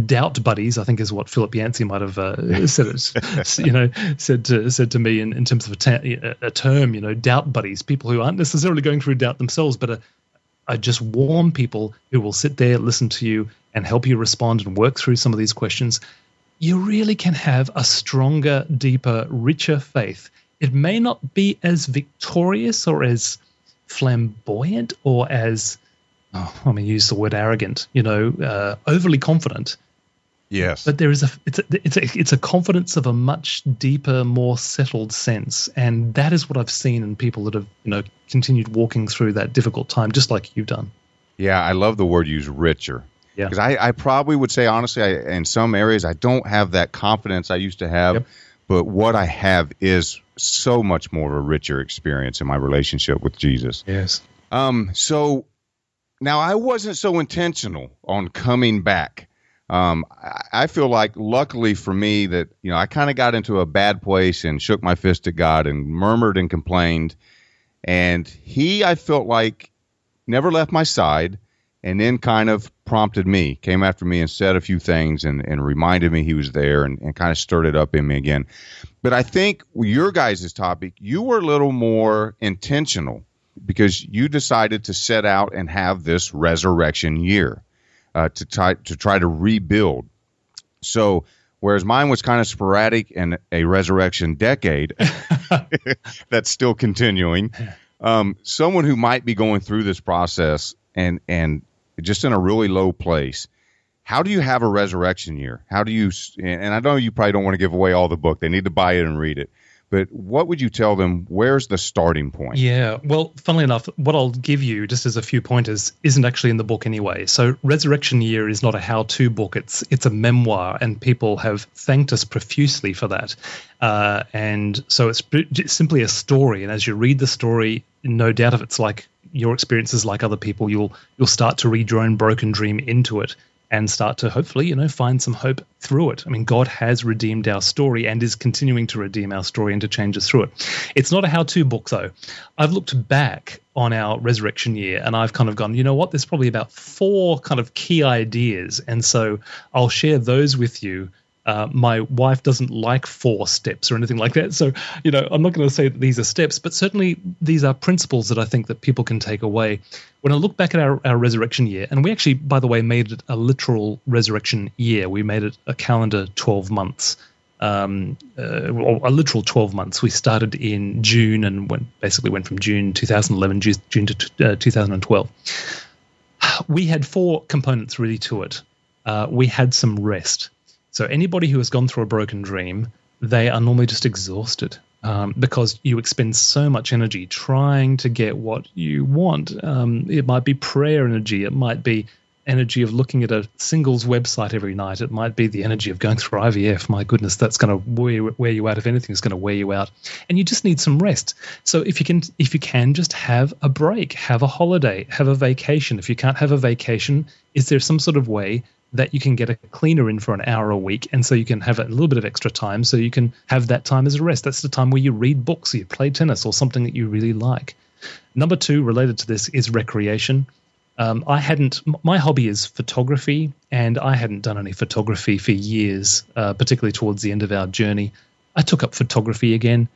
doubt buddies, I think is what Philip Yancey might have said to me in terms of a term, doubt buddies, people who aren't necessarily going through doubt themselves, but are just warm people who will sit there, listen to you, and help you respond and work through some of these questions. You really can have a stronger, deeper, richer faith. It may not be as victorious or as flamboyant or as, use the word arrogant, overly confident. Yes. But there is it's a confidence of a much deeper, more settled sense, and that is what I've seen in people that have continued walking through that difficult time, just like you've done. Yeah, I love the word used, richer. Yeah. Because I probably would say, honestly, in some areas I don't have that confidence I used to have. Yep. But what I have is so much more of a richer experience in my relationship with Jesus. Yes. So now I wasn't so intentional on coming back. I feel like, luckily for me, that, I kind of got into a bad place and shook my fist at God and murmured and complained. And he, I felt like, never left my side, and then kind of prompted me, came after me and said a few things and reminded me he was there, and kind of stirred it up in me again. But I think your guys' topic, you were a little more intentional. because you decided to set out and have this resurrection year to try to rebuild. So whereas mine was kind of sporadic and a resurrection decade that's still continuing, someone who might be going through this process and just in a really low place, how do you have a resurrection year? How do you, and I know you probably don't want to give away all the book. They need to buy it and read it. But what would you tell them? Where's the starting point? Yeah, well, funnily enough, what I'll give you just as a few pointers isn't actually in the book anyway. So Resurrection Year is not a how-to book. It's a memoir, and people have thanked us profusely for that. And so it's simply a story. And as you read the story, no doubt if it's like your experiences like other people, you'll start to read your own broken dream into it and start to hopefully, find some hope through it. I mean, God has redeemed our story and is continuing to redeem our story and to change us through it. It's not a how-to book, though. I've looked back on our Resurrection Year and I've kind of gone, you know what, there's probably about 4 kind of key ideas. And so I'll share those with you. My wife doesn't like 4 steps or anything like that. So, I'm not going to say that these are steps, but certainly these are principles that I think that people can take away. When I look back at our resurrection year, and we actually, by the way, made it a literal resurrection year. We made it a calendar 12 months, a literal 12 months. We started in June and went from June 2011, June to 2012. We had 4 components really to it. We had some rest. So anybody who has gone through a broken dream, they are normally just exhausted because you expend so much energy trying to get what you want. It might be prayer energy. It might be energy of looking at a singles website every night. It might be the energy of going through IVF. My goodness, that's going to wear you out. If anything is going to wear you out. And you just need some rest. So if you can just have a break, have a holiday, have a vacation. If you can't have a vacation, is there some sort of way that you can get a cleaner in for an hour a week, and so you can have a little bit of extra time so you can have that time as a rest. That's the time where you read books or you play tennis or something that you really like. Number 2, related to this, is recreation. My hobby is photography, and I hadn't done any photography for years, particularly towards the end of our journey. I took up photography again.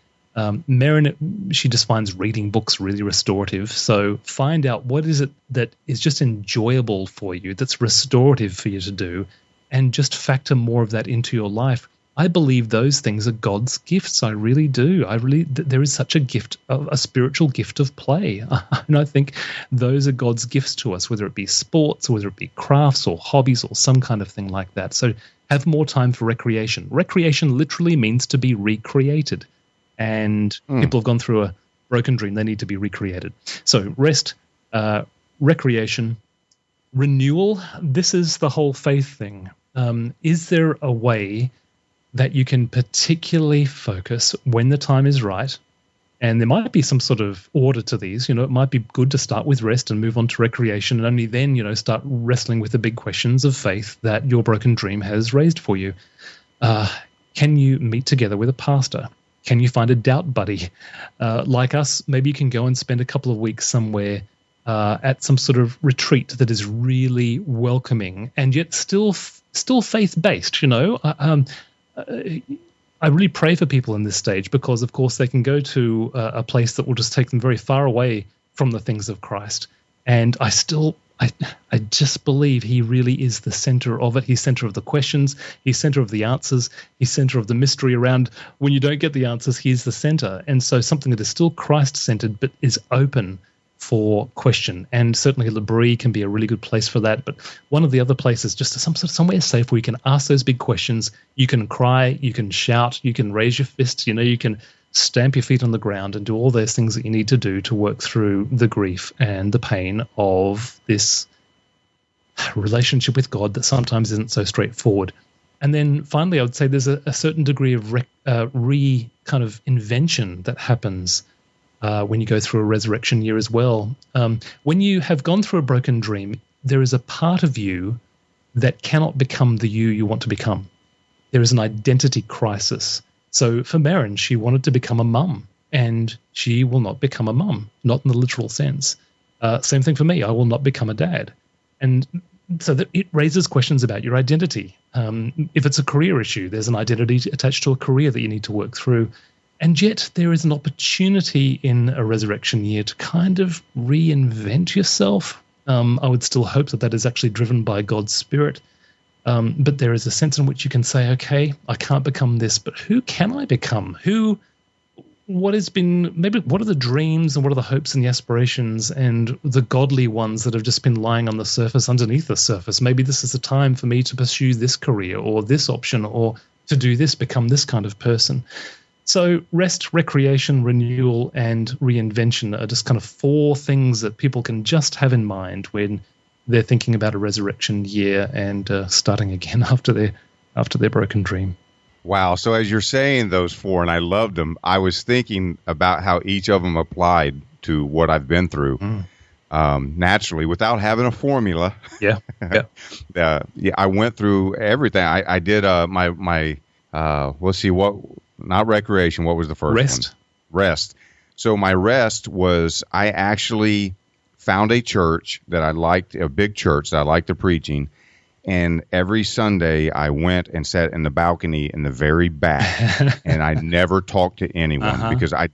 Marin, she just finds reading books really restorative. So find out what is it that is just enjoyable for you, that's restorative for you to do, and just factor more of that into your life. I believe those things are God's gifts. I really do. There is such a gift, a spiritual gift of play. And I think those are God's gifts to us, whether it be sports, or whether it be crafts or hobbies or some kind of thing like that. So have more time for recreation. Recreation literally means to be recreated. And people have gone through a broken dream. They need to be recreated. So rest, recreation, renewal. This is the whole faith thing. Is there a way that you can particularly focus when the time is right? And there might be some sort of order to these. It might be good to start with rest and move on to recreation, and only then, start wrestling with the big questions of faith that your broken dream has raised for you. Can you meet together with a pastor? Can you find a doubt buddy? Like us, maybe you can go and spend a couple of weeks somewhere at some sort of retreat that is really welcoming and yet still faith-based, I really pray for people in this stage because, of course, they can go to a place that will just take them very far away from the things of Christ. And I just believe he really is the center of it. He's center of the questions. He's center of the answers. He's center of the mystery around when you don't get the answers, he's the center. And so something that is still Christ-centered but is open for question. And certainly L'Abri can be a really good place for that. But one of the other places, just somewhere safe where you can ask those big questions. You can cry, you can shout, you can raise your fist, you can stamp your feet on the ground and do all those things that you need to do to work through the grief and the pain of this relationship with God that sometimes isn't so straightforward. And then finally, I would say there's a certain degree of kind of invention that happens when you go through a resurrection year as well. When you have gone through a broken dream, there is a part of you that cannot become the you want to become. There is an identity crisis. So for Marin, she wanted to become a mum, and she will not become a mum, not in the literal sense. Same thing for me. I will not become a dad. And so that it raises questions about your identity. If it's a career issue, there's an identity attached to a career that you need to work through. And yet there is an opportunity in a resurrection year to kind of reinvent yourself. I would still hope that is actually driven by God's Spirit. But there is a sense in which you can say, okay, I can't become this, but who can I become? What are the dreams and what are the hopes and the aspirations and the godly ones that have just been lying on the surface, underneath the surface? Maybe this is a time for me to pursue this career or this option or to do this, become this kind of person. So rest, recreation, renewal, and reinvention are just kind of 4 things that people can just have in mind when they're thinking about a resurrection year and starting again after their broken dream. Wow. So as you're saying those 4, and I loved them, I was thinking about how each of them applied to what I've been through naturally without having a formula. Yeah. I went through everything. I did let's see, not recreation. What was the first Rest. one? Rest. So my rest was I actually found a church that I liked, a big church that I liked the preaching. And every Sunday I went and sat in the balcony in the very back and I never talked to anyone because I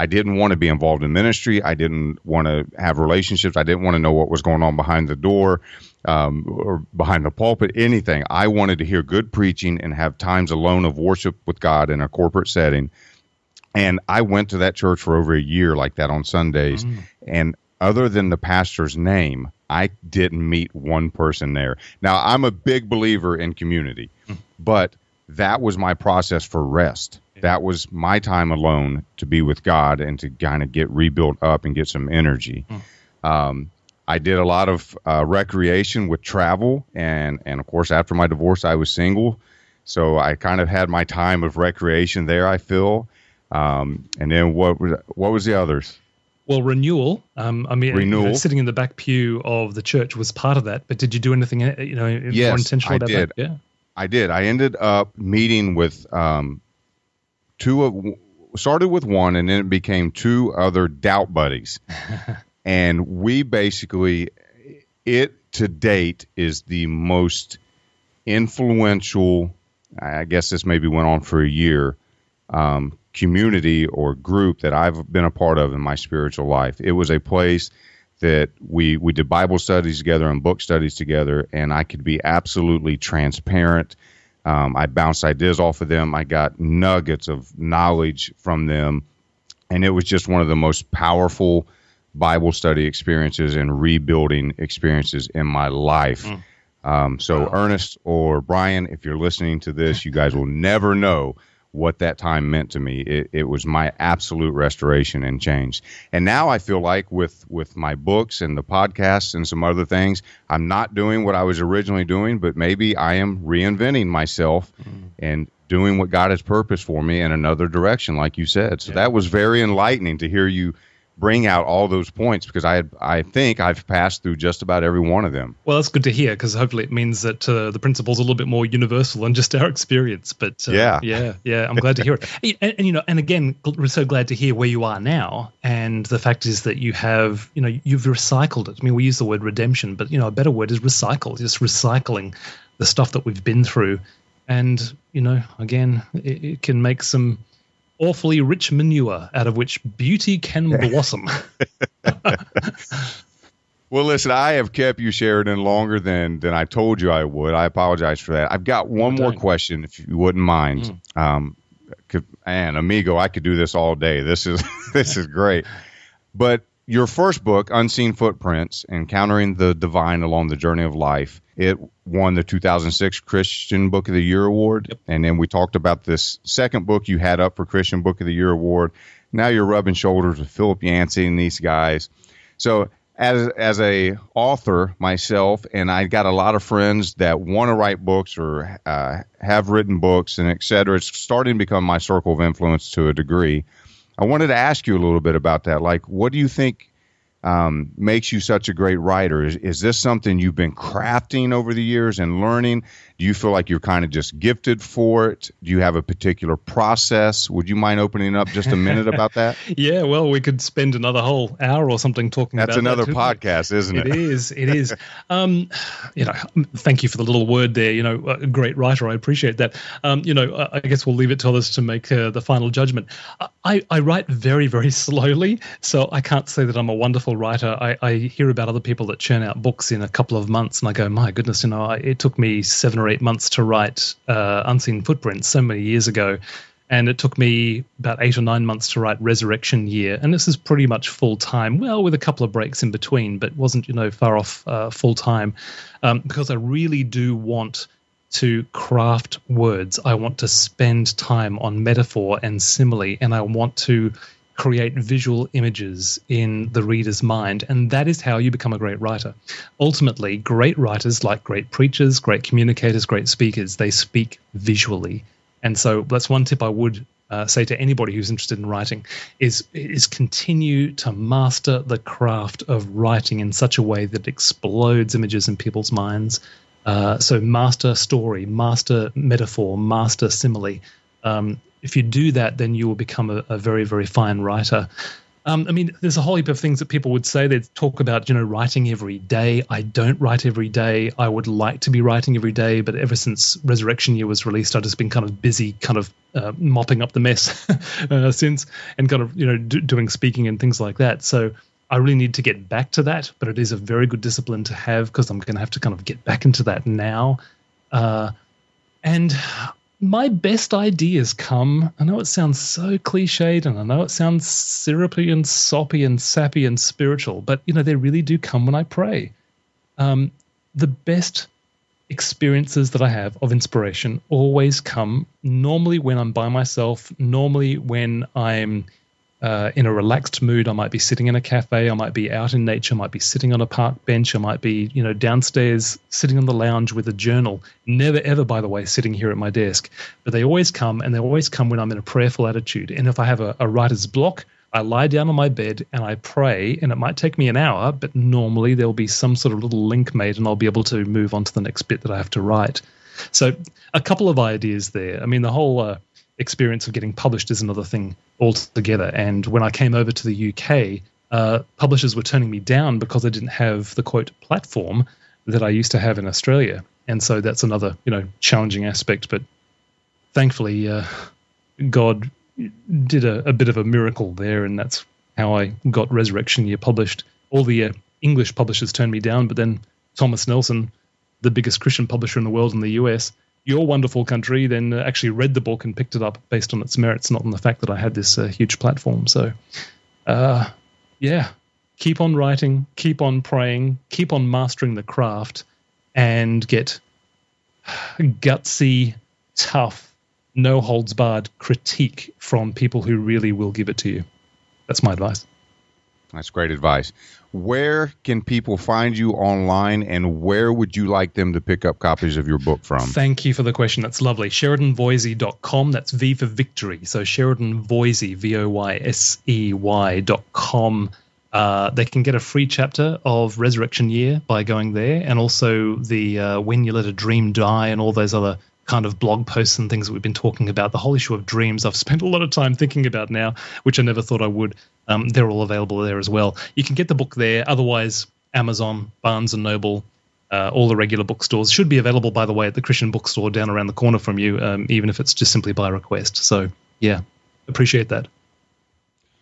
didn't want to be involved in ministry. I didn't want to have relationships. I didn't want to know what was going on behind the door or behind the pulpit, anything. I wanted to hear good preaching and have times alone of worship with God in a corporate setting. And I went to that church for over a year like that on Sundays. And other than the pastor's name, I didn't meet one person there. Now, I'm a big believer in community, but that was my process for rest. That was my time alone to be with God and to kind of get rebuilt up and get some energy. I did a lot of recreation with travel, and of course, after my divorce, I was single, so I kind of had my time of recreation there, I feel. And then what was the others? Well, renewal. Renewal. Sitting in the back pew of the church was part of that. But did you do anything, more intentional about that? Yeah, I did. I ended up meeting with started with one, and then it became 2 other doubt buddies, and we basically, it to date is the most influential. I guess this maybe went on for a year. Community or group that I've been a part of in my spiritual life. It was a place that we did Bible studies together and book studies together, and I could be absolutely transparent. I bounced ideas off of them. I got nuggets of knowledge from them, and it was just one of the most powerful Bible study experiences and rebuilding experiences in my life. So Ernest or Brian, if you're listening to this, you guys will never know what that time meant to me. It was my absolute restoration and change. And now I feel like with my books and the podcasts and some other things, I'm not doing what I was originally doing, but maybe I am reinventing myself and doing what God has purposed for me in another direction, like you said. So that was very enlightening to hear you bring out all those points, because I think I've passed through just about every one of them. Well, that's good to hear, because hopefully it means that the principle's a little bit more universal than just our experience. But yeah, I'm glad to hear it. And again, we're so glad to hear where you are now. And the fact is that you've recycled it. I mean, we use the word redemption, but a better word is recycle. Just recycling the stuff that we've been through, and again, it can make some awfully rich manure out of which beauty can blossom. Well, listen, I have kept you, Sheridan, longer than I told you I would. I apologize for that. I've got one more question, if you wouldn't mind. And amigo, I could do this all day. This is great. But your first book, Unseen Footprints, Encountering the Divine Along the Journey of Life, it won the 2006 Christian Book of the Year Award. Yep. And then we talked about this second book you had up for Christian Book of the Year Award. Now you're rubbing shoulders with Philip Yancey and these guys. So as a author myself, and I got a lot of friends that want to write books or have written books and et cetera. It's starting to become my circle of influence to a degree. I wanted to ask you a little bit about that. Like, what do you think makes you such a great writer? Is this something you've been crafting over the years and learning? Do you feel like you're kind of just gifted for it? Do you have a particular process? Would you mind opening up just a minute about that? Yeah, well, we could spend another whole hour or something talking about that. That's another podcast, isn't it? It is. Thank you for the little word there. A great writer. I appreciate that. I guess we'll leave it to others to make the final judgment. I write very, very slowly, so I can't say that I'm a wonderful writer. I hear about other people that churn out books in a couple of months, and I go, my goodness, it took me 7 or 8 months to write Unseen Footprints so many years ago. And it took me about 8 or 9 months to write Resurection Year. And this is pretty much full time, well, with a couple of breaks in between, but wasn't, far off full time, because I really do want to craft words. I want to spend time on metaphor and simile, and I want to create visual images in the reader's mind. And that is how you become a great writer. Ultimately, great writers, like great preachers, great communicators, great speakers, they speak visually. And so that's one tip I would say to anybody who's interested in writing is continue to master the craft of writing in such a way that explodes images in people's minds. So master story, master metaphor, master simile. If you do that, then you will become a very, very fine writer. There's a whole heap of things that people would say. They'd talk about, writing every day. I don't write every day. I would like to be writing every day, but ever since Resurrection Year was released, I've just been kind of busy, mopping up the mess since, and kind of, doing speaking and things like that. So I really need to get back to that, but it is a very good discipline to have because I'm going to have to kind of get back into that now. And my best ideas come, I know it sounds so cliched, and I know it sounds syrupy and soppy and sappy and spiritual, but, they really do come when I pray. The best experiences that I have of inspiration always come normally when I'm by myself, normally when I'm in a relaxed mood. I might be sitting in a cafe, I might be out in nature, I might be sitting on a park bench, I might be, downstairs sitting on the lounge with a journal. Never ever, by the way, sitting here at my desk. But they always come, and they always come when I'm in a prayerful attitude. And if I have a writer's block, I lie down on my bed and I pray, and it might take me an hour, but normally there'll be some sort of little link made and I'll be able to move on to the next bit that I have to write. So a couple of ideas there. The whole experience of getting published is another thing altogether. And when I came over to the UK, publishers were turning me down because I didn't have the, quote, platform that I used to have in Australia. And so that's another, challenging aspect. But thankfully, God did a bit of a miracle there, and that's how I got Resurrection Year published. All the English publishers turned me down, but then Thomas Nelson, the biggest Christian publisher in the world in the US, your wonderful country, then actually read the book and picked it up based on its merits, not on the fact that I had this huge platform. So, keep on writing, keep on praying, keep on mastering the craft, and get gutsy, tough, no-holds-barred critique from people who really will give it to you. That's my advice. That's great advice. Where can people find you online, and where would you like them to pick up copies of your book from? Thank you for the question. That's lovely. SheridanVoysey.com. That's V for victory. So Sheridan Voysey, VOYSEY.com. They can get a free chapter of Resurrection Year by going there, and also the When You Let a Dream Die and all those other kind of blog posts and things that we've been talking about. The whole issue of dreams I've spent a lot of time thinking about now, which I never thought I would. They're all available there as well. You can get the book there. Otherwise, Amazon, Barnes & Noble, all the regular bookstores should be available, by the way, at the Christian bookstore down around the corner from you, even if it's just simply by request. So, yeah, appreciate that.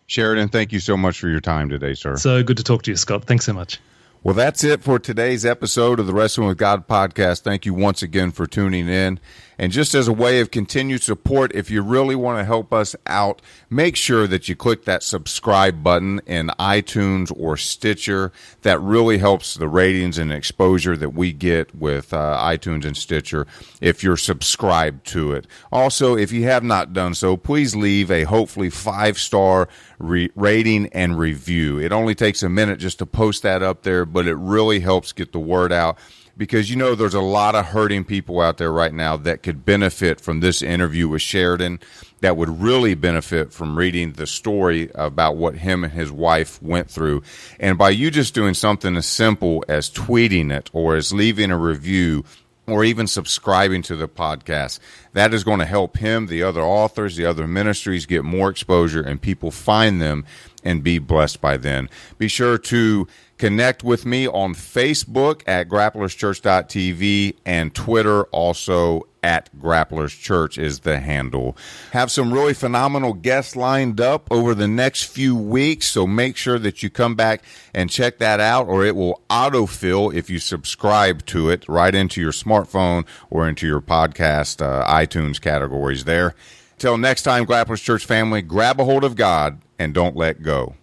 Sheridan, thank you so much for your time today, sir. So good to talk to you, Scott. Thanks so much. Well, that's it for today's episode of the Wrestling with God podcast. Thank you once again for tuning in. And just as a way of continued support, if you really want to help us out, make sure that you click that subscribe button in iTunes or Stitcher. That really helps the ratings and exposure that we get with iTunes and Stitcher if you're subscribed to it. Also, if you have not done so, please leave a hopefully 5-star rating and review. It only takes a minute just to post that up there, but it really helps get the word out because there's a lot of hurting people out there right now that could benefit from this interview with Sheridan, that would really benefit from reading the story about what him and his wife went through. And by you just doing something as simple as tweeting it or as leaving a review or even subscribing to the podcast, that is going to help him, the other authors, the other ministries get more exposure and people find them and be blessed by them. Be sure to connect with me on Facebook at grapplerschurch.tv and Twitter also at Grapplers Church is the handle. Have some really phenomenal guests lined up over the next few weeks, so make sure that you come back and check that out, or it will autofill if you subscribe to it right into your smartphone or into your podcast iTunes categories there. Till next time, Grapplers Church family, grab a hold of God and don't let go.